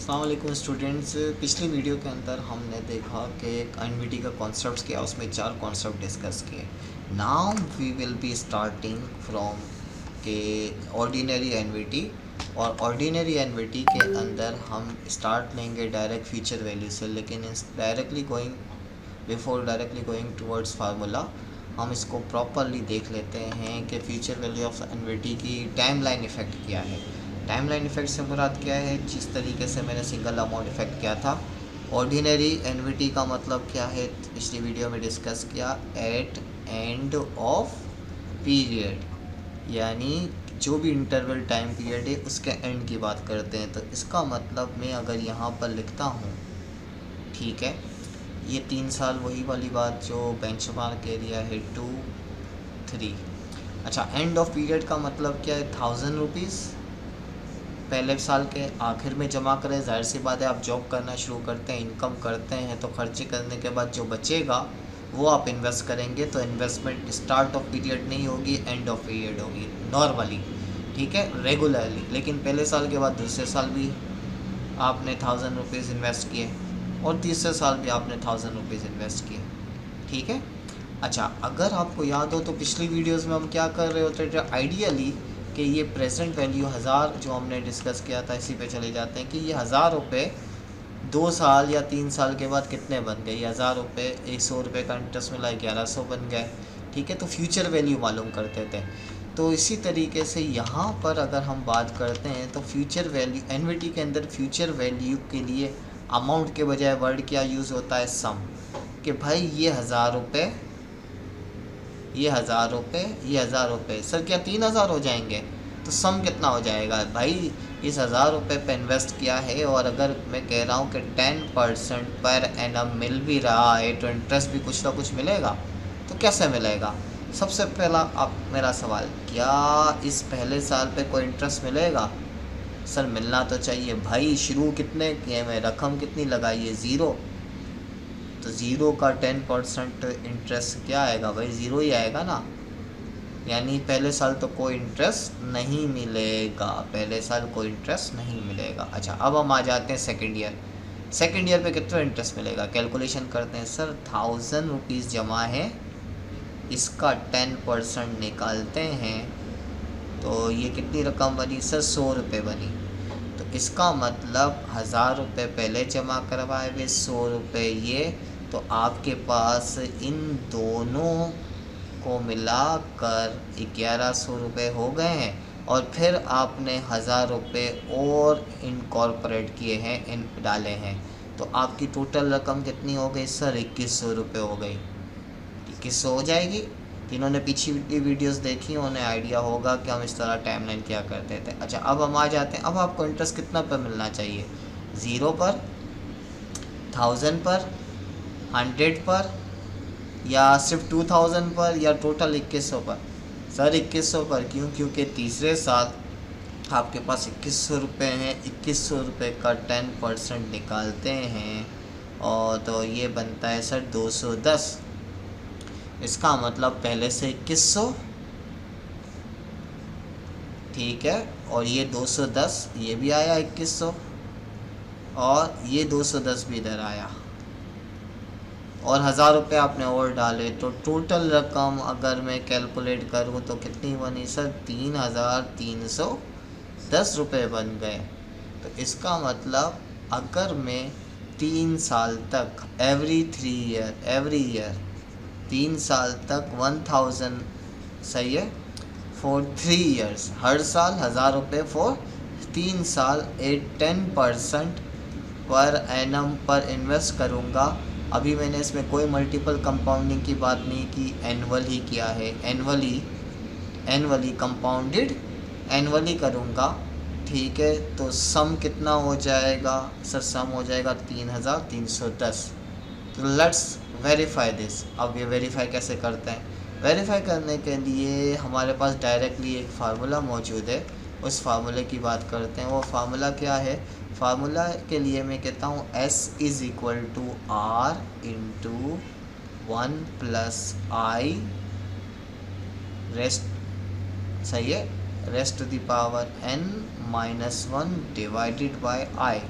अस्सलाम वालेकुम स्टूडेंट्स। पिछली वीडियो के अंदर हमने देखा कि एक एनवीटी का कॉन्सेप्ट्स किया, उसमें 4 कॉन्सेप्ट डिस्कस किए। Now we will be starting from के ऑर्डिनरी एनवीटी, और ऑर्डिनरी एनवीटी के अंदर हम स्टार्ट लेंगे डायरेक्ट फीचर वैल्यू से, लेकिन डायरेक्टली गोइंग टुवर्ड्स फार्मूला हम इसको प्रॉपरली देख लेते हैं कि फ्यूचर वैल्यू ऑफ एनवीटी की टाइमलाइन इफ़ेक्ट क्या है। टाइमलाइन इफ़ेक्ट से मुराद क्या है? जिस तरीके से मैंने सिंगल अमाउंट इफ़ेक्ट किया था, ऑर्डिनरी एनवीटी का मतलब क्या है पिछली वीडियो में डिस्कस किया, एट एंड ऑफ पीरियड, यानी जो भी इंटरवल टाइम पीरियड है उसके एंड की बात करते हैं। तो इसका मतलब मैं अगर यहाँ पर लिखता हूँ, ठीक है, ये 3 साल वही वाली बात जो बेंचमार्क एरिया है 2 3। अच्छा, एंड ऑफ पीरियड का मतलब क्या है? 1000 रुपीज़ पहले साल के आखिर में जमा करें। जाहिर सी बात है, आप जॉब करना शुरू करते हैं, इनकम करते हैं, तो खर्चे करने के बाद जो बचेगा वो आप इन्वेस्ट करेंगे। तो इन्वेस्टमेंट स्टार्ट ऑफ पीरियड नहीं होगी, एंड ऑफ पीरियड होगी नॉर्मली, ठीक है, रेगुलरली। लेकिन पहले साल के बाद दूसरे साल भी आपने 1000 रुपीज़ इन्वेस्ट किए, और तीसरे साल भी आपने 1000 रुपीज़ इन्वेस्ट किए, ठीक है। अच्छा, अगर आपको याद हो तो पिछली वीडियोस में हम क्या कर रहे होते थे, आइडियली कि ये प्रेजेंट वैल्यू 1000 जो हमने डिस्कस किया था, इसी पे चले जाते हैं कि ये 1000 रुपये 2 साल या 3 साल के बाद कितने बन गए। ये 1000 रुपये 100 रुपये का इंटरेस्ट मिला, 1100 बन गए, ठीक है। तो फ्यूचर वैल्यू मालूम करते थे। तो इसी तरीके से यहाँ पर अगर हम बात करते हैं तो फ्यूचर वैल्यू एनवीटी के अंदर फ्यूचर वैल्यू के लिए अमाउंट के बजाय वर्ड क्या यूज़ होता है? सम। कि भाई ये 1000 रुपये, ये 1000 रुपये, ये 1000 रुपये, सर क्या 3000 हो जाएंगे? तो सम कितना हो जाएगा भाई? इस 1000 रुपये पे इन्वेस्ट किया है, और अगर मैं कह रहा हूँ कि 10% पर एनम मिल भी रहा है, तो इंटरेस्ट भी कुछ ना कुछ मिलेगा। तो कैसे मिलेगा? सबसे पहला आप मेरा सवाल, क्या इस पहले साल पे कोई इंटरेस्ट मिलेगा? सर मिलना तो चाहिए भाई। शुरू कितने किए में, रकम कितनी लगाई है? 0। तो 0 का 10% इंटरेस्ट क्या आएगा भाई? 0 ही आएगा ना। यानी पहले साल तो कोई इंटरेस्ट नहीं मिलेगा, पहले साल कोई इंटरेस्ट नहीं मिलेगा। अच्छा, अब हम आ जाते हैं सेकेंड ईयर। सेकेंड ईयर पे कितना इंटरेस्ट मिलेगा? कैलकुलेशन करते हैं। सर 1000 रुपीज़ जमा है, इसका 10% निकालते हैं, तो ये कितनी रकम बनी? सर 100 रुपये बनी। तो इसका मतलब 1000 रुपये पहले जमा करवाए हुए, 100 रुपये ये, तो आपके पास इन दोनों को मिलाकर 1100 रुपये हो गए हैं, और फिर आपने 1000 रुपये और इनकॉर्पोरेट किए हैं, इन डाले हैं, तो आपकी टोटल रकम कितनी हो गई? सर 2100 रुपये हो गई। 2100 हो जाएगी। जिन्होंने पिछली वीडियोस देखी उन्हें आइडिया होगा कि हम इस तरह टाइमलाइन क्या करते थे। अच्छा, अब हम आ जाते हैं, अब आपको इंटरेस्ट कितना पर मिलना चाहिए? 0 पर, 1000 पर, 100 पर, या सिर्फ 2000 पर, या टोटल 2100 पर? सर 2100 पर। क्यों? क्योंकि तीसरे साल आपके पास 2100 रुपये हैं, 2100 रुपये का 10% निकालते हैं, और तो ये बनता है सर 210। इसका मतलब पहले से 2100, ठीक है, और ये 210, ये भी आया 2100, और ये 210 भी इधर आया, और 1000 रुपये आपने और डाले, तो टोटल रकम अगर मैं कैलकुलेट करूँ तो कितनी बनी? सर 3310 रुपये बन गए। तो इसका मतलब अगर मैं 3 साल तक एवरी ईयर 3 साल तक 1000, सही है, फॉर 3 ईयर्स, हर साल 1000 रुपये फॉर 3 साल, 10% पर एनम पर इन्वेस्ट करूँगा। अभी मैंने इसमें कोई मल्टीपल कंपाउंडिंग की बात नहीं की, एनुअल ही किया है, एनुअली कंपाउंडेड एनुअली करूँगा, ठीक है। तो सम कितना हो जाएगा? सर सम हो जाएगा 3310। तो लेट्स वेरीफाई दिस। अब ये वेरीफाई कैसे करते हैं? वेरीफाई करने के लिए हमारे पास डायरेक्टली एक फार्मूला मौजूद है, उस फार्मूले की बात करते हैं। वो फार्मूला क्या है? फार्मूला के लिए मैं कहता हूँ S is equal to R into 1 + I rest, सही है, rest to the power n - 1 divided by I।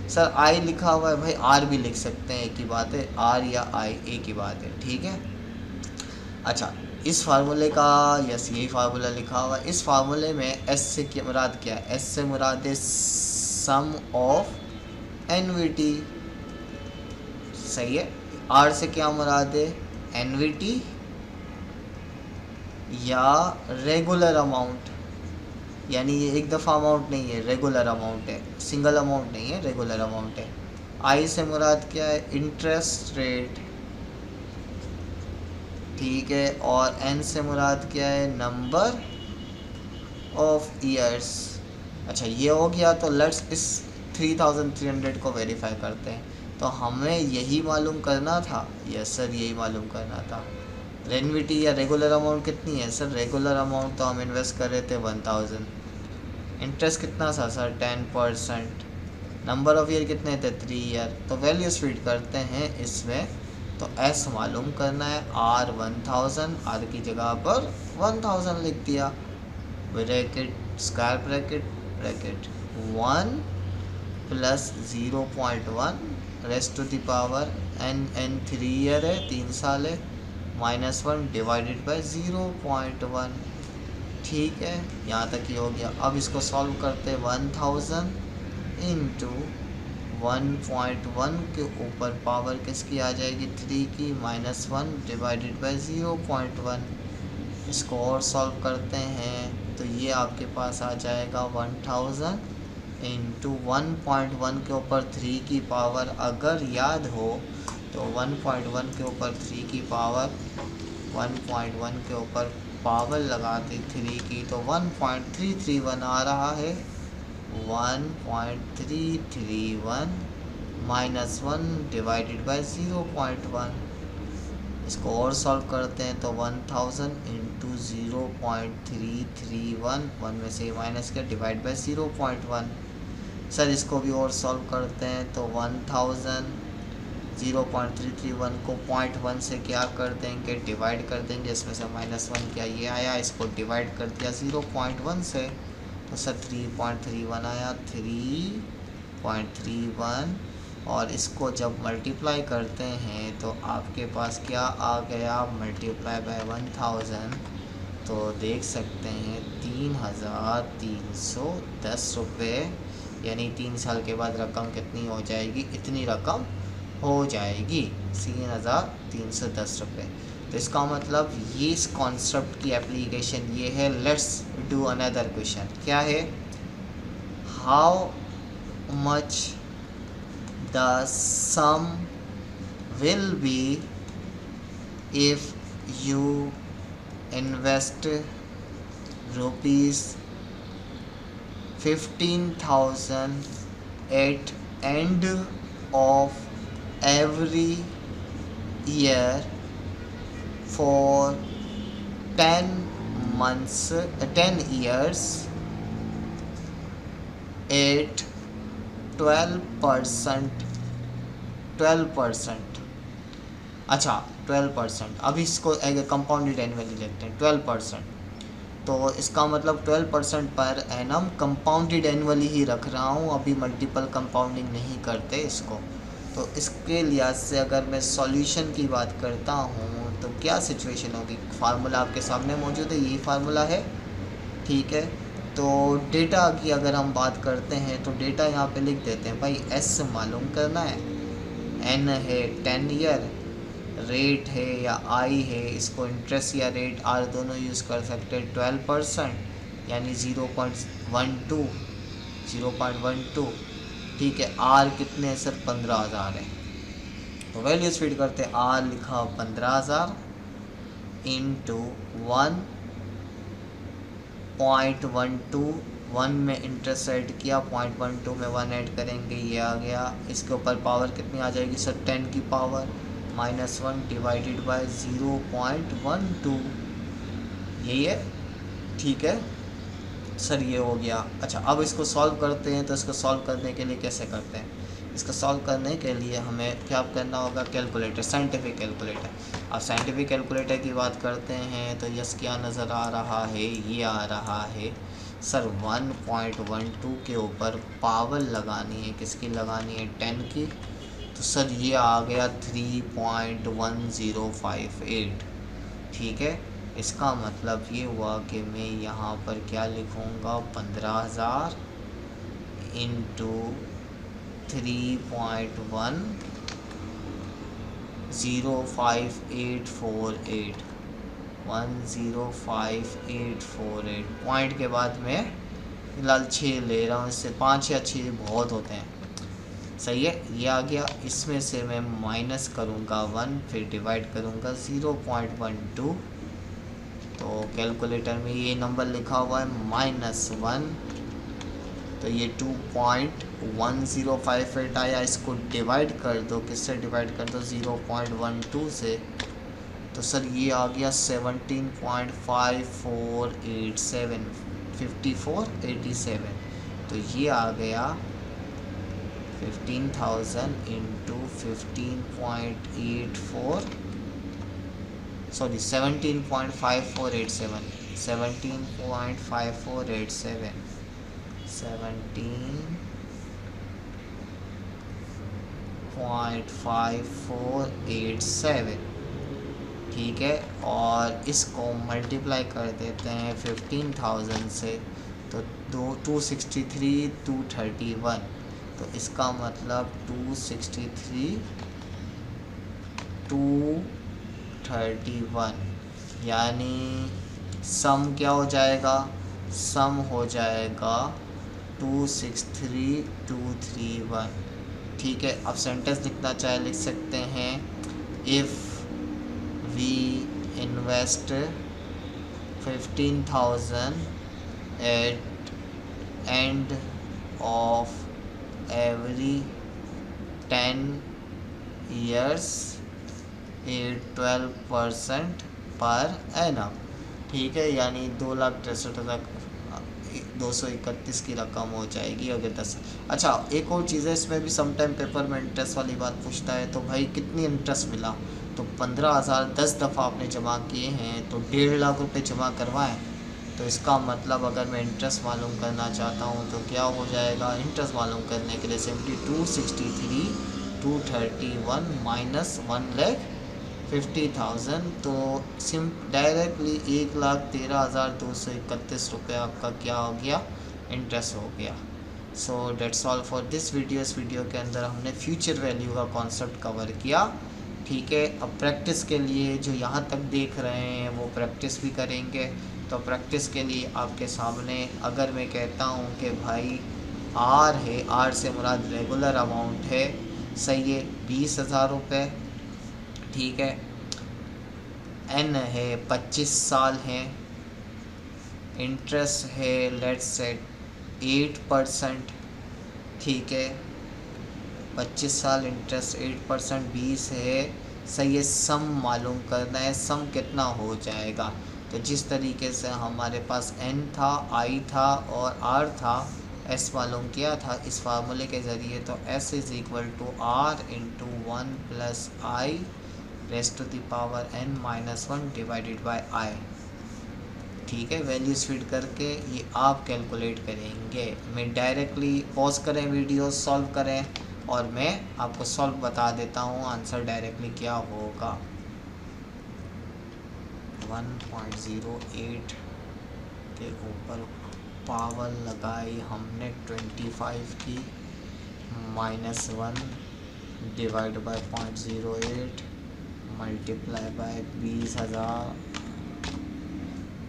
Sir I लिखा हुआ है भाई, आर भी लिख सकते हैं, एक ही बात है, आर या आई एक ही बात है, ठीक है। अच्छा, इस फार्मूले का, यस यही फार्मूला लिखा हुआ है। इस फार्मूले में एस से क्या मुराद, क्या है, एस से मुराद है सम ऑफ एनवीटी, सही है। आर से क्या मुराद है, एनवीटी या रेगुलर अमाउंट, यानी ये एक दफ़ा अमाउंट नहीं है, रेगुलर अमाउंट है, सिंगल अमाउंट नहीं है, रेगुलर अमाउंट है। आई से मुराद क्या है, इंटरेस्ट रेट, ठीक है। और एन से मुराद क्या है, नंबर ऑफ ईयर्स। अच्छा ये हो गया, तो लेट्स इस 3300 को वेरीफाई करते हैं। तो हमें यही मालूम करना था, यस सर यही मालूम करना था। रेनविटी या रेगुलर अमाउंट कितनी है सर, रेगुलर अमाउंट तो हम इन्वेस्ट कर रहे थे 1000। इंटरेस्ट कितना था सर, 10%। नंबर ऑफ ईयर कितने थे, 3 ईयर। तो वैल्यूज फीड करते हैं इसमें, तो एस मालूम करना है, आर 1000, आर की जगह पर 1000 लिख दिया, bracket square bracket bracket 1 plus 0.1 rest to the power n 3 year है, 3 साल है, -1 डिवाइडेड बाय 0.1, ठीक है। यहाँ तक ही हो गया। अब इसको सॉल्व करते हैं, 1000 इंटू 1.1 के ऊपर पावर किसकी आ जाएगी, 3 की, -1 डिवाइडेड बाय 0.1। इसको और सॉल्व करते हैं तो ये आपके पास आ जाएगा 1000 इंटू 1.1 के ऊपर 3 की पावर, अगर याद हो तो 1.1 के ऊपर 3 की पावर, 1.1 के ऊपर पावर लगाते 3 की, तो 1331 आ रहा है। 1331 -1 डिवाइडेड बाय 0.1। इसको और सॉल्व करते हैं तो 1000 इंटू 0.331, 1 में से माइनस किया, डिवाइड बाय 0.1। सर इसको भी और सॉल्व करते हैं तो 1000 0.331 को 0.1 से क्या कर देंगे, डिवाइड कर देंगे, इसमें से -1 क्या ये आया, इसको डिवाइड कर दिया 0.1 से, तो सर 3.31 आया, 3.31। और इसको जब मल्टीप्लाई करते हैं तो आपके पास क्या आ गया, मल्टीप्लाई बाय 1000, तो देख सकते हैं 3310 रुपये, यानी 3 साल के बाद रकम कितनी हो जाएगी, इतनी रकम हो जाएगी, 3310 रुपये। तो इसका मतलब ये इस कॉन्सेप्ट की एप्लीकेशन ये है। लेट्स डू अनदर क्वेश्चन, क्या है, how much the sum will be if you invest rupees 15,000 at end of every year for 10 months 10 years at 12%। अच्छा 12%, अब इसको कंपाउंडेड एनुअली लेते हैं 12%। तो इसका मतलब 12% पर एनम कंपाउंडेड एनुअली ही रख रहा हूँ, अभी मल्टीपल कंपाउंडिंग नहीं करते इसको। तो इसके लिहाज से अगर मैं सॉल्यूशन की बात करता हूँ तो क्या सिचुएशन होगी, फार्मूला आपके सामने मौजूद है, यही फार्मूला है, ठीक है। तो डेटा की अगर हम बात करते हैं तो डेटा यहाँ पे लिख देते हैं भाई, एस मालूम करना है, एन है 10 ईयर, रेट है या आई है, इसको इंटरेस्ट या रेट आर दोनों यूज़ कर सकते हैं, 12% यानी 0.12, ठीक है। आर कितने हैं सर, 15,000 है, तो वैल्यूज फीड करते हैं, आर लिखा 15,000 इंटू 1.12, 1 में इंटरेस्ट ऐड किया, 0.12 में 1 ऐड करेंगे, ये आ गया। इसके ऊपर पावर कितनी आ जाएगी सर, 10 की पावर -1 डिवाइडेड बाय 0.12, यही है, ठीक है सर, ये हो गया। अच्छा अब इसको सॉल्व करते हैं, तो इसको सॉल्व करने के लिए कैसे करते हैं, इसको सॉल्व करने के लिए हमें क्या करना होगा, कैलकुलेटर, साइंटिफिक कैलकुलेटर। अब साइंटिफिक कैलकुलेटर की बात करते हैं तो यस क्या नज़र आ रहा है, ये आ रहा है सर 1.12 के ऊपर पावर लगानी है, किसकी लगानी है, 10 की। तो सर ये आ गया 3.1058। ठीक है, इसका मतलब ये हुआ कि मैं यहाँ पर क्या लिखूँगा, 15,000 इंटू 3.105848 105,848 पॉइंट के बाद मैं फिलहाल 6 ले रहा हूँ, इससे 5 या 6 बहुत होते हैं। सही है, ये आ गया। इसमें से मैं माइनस करूँगा 1, फिर डिवाइड करूँगा 0.12। तो कैलकुलेटर में ये नंबर लिखा हुआ है -1, तो ये 2.1058 आया। इसको डिवाइड कर दो, किससे डिवाइड कर दो, 0.12 से। तो सर ये आ गया 17.5487 तो ये आ गया 15,000 इंटू 15.84 सॉरी 17.5487 17.5487 17.5487 ठीक है। और इसको मल्टीप्लाई कर देते हैं 15,000 से, तो 263 231, तो इसका मतलब 263 231 यानी सम क्या हो जाएगा, सम हो जाएगा 263,231। ठीक है, अब सेंटेंस लिखना चाहे लिख सकते हैं, if we invest 15,000 at end of every 10 years 12% per annum. ठीक है, यानी 2,63,231 की रकम हो जाएगी अगर 10। अच्छा, एक और चीज़ है, इसमें भी समटाइम पेपर में इंटरेस्ट वाली बात पूछता है। तो भाई कितनी इंटरेस्ट मिला, तो 15,000 10 दफ़ा आपने जमा किए हैं तो 1.5 लाख रुपए जमा करवाएं। तो इसका मतलब अगर मैं इंटरेस्ट मालूम करना चाहता हूँ तो क्या हो जाएगा, इंटरेस्ट मालूम करने के लिए सिंपली 263,231 माइनस 1,50,000, तो डायरेक्टली 1,13,231 रुपये आपका क्या हो गया, इंटरेस्ट हो गया। So that's all for this video. इस वीडियो के अंदर हमने फ्यूचर वैल्यू का कॉन्सेप्ट कवर किया। ठीक है, अब प्रैक्टिस के लिए जो यहाँ तक देख रहे हैं वो प्रैक्टिस भी करेंगे। तो प्रैक्टिस के लिए आपके सामने अगर मैं कहता हूँ कि भाई आर है, आर से मुराद रेगुलर अमाउंट है, सही है, 20,000 रुपये। ठीक है, एन है 25 साल है, इंटरेस्ट है लेट्स से 8%। ठीक है, 25 साल इंटरेस्ट 8% 20 है, सही है। सम मालूम करना है, सम कितना हो जाएगा। तो जिस तरीके से हमारे पास n था, i था और r था, s मालूम किया था इस फार्मूले के ज़रिए, तो s is equal to r into 1 plus I rest to the power n minus 1 divided by i। ठीक है, वैल्यूज़ फीड करके ये आप कैलकुलेट करेंगे। मैं डायरेक्टली पॉज करें वीडियो, सॉल्व करें और मैं आपको सॉल्व बता देता हूँ, आंसर डायरेक्टली क्या होगा। 1.08 के ऊपर पावर लगाई हमने 25 की, -1 डिवाइड बाय 0.08 मल्टीप्लाई बाय 20,000,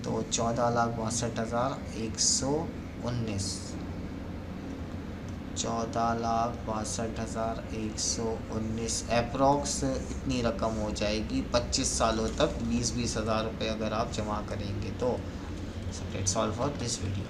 तो 14,62,119 14,62,119 अप्रॉक्स इतनी रकम हो जाएगी 25 सालों तक, 20-20 हज़ार रुपये अगर आप जमा करेंगे तो। So that's all for this video.